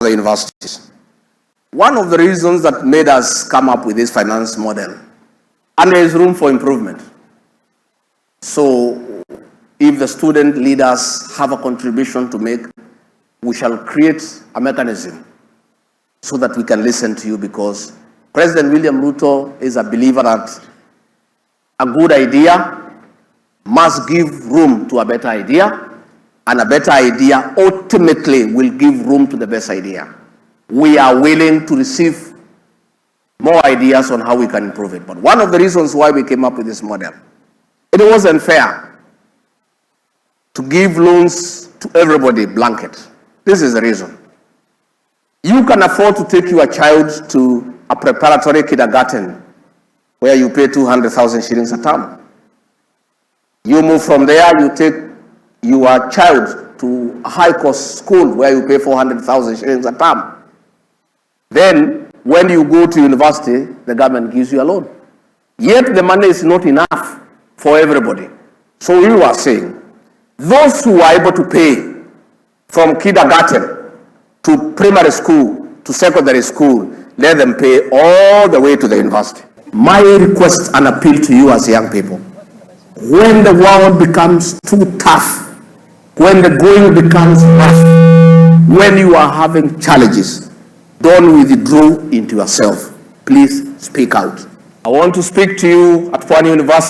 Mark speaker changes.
Speaker 1: the universities. One of the reasons that made us come up with this finance model, and there is room for improvement. So if the student leaders have a contribution to make, we shall create a mechanism so that we can listen to you, because President William Ruto is a believer that a good idea must give room to a better idea, and a better idea ultimately will give room to the best idea. We are willing to receive more ideas on how we can improve it. But one of the reasons why we came up with this model, it wasn't fair to give loans to everybody blanket. This is the reason. You can afford to take your child to a preparatory kindergarten where you pay 200,000 shillings a term. You move from there, you take your child to a high-cost school where you pay 400,000 shillings a term. Then, when you go to university, the government gives you a loan. Yet the money is not enough for everybody. So we were saying, those who are able to pay from kindergarten to primary school to secondary school, let them pay all the way to the university. My request and appeal to you as young people, when the world becomes too tough, when the going becomes rough, when you are having challenges, don't withdraw into yourself. Please speak out. I want to speak to you at Pwani University.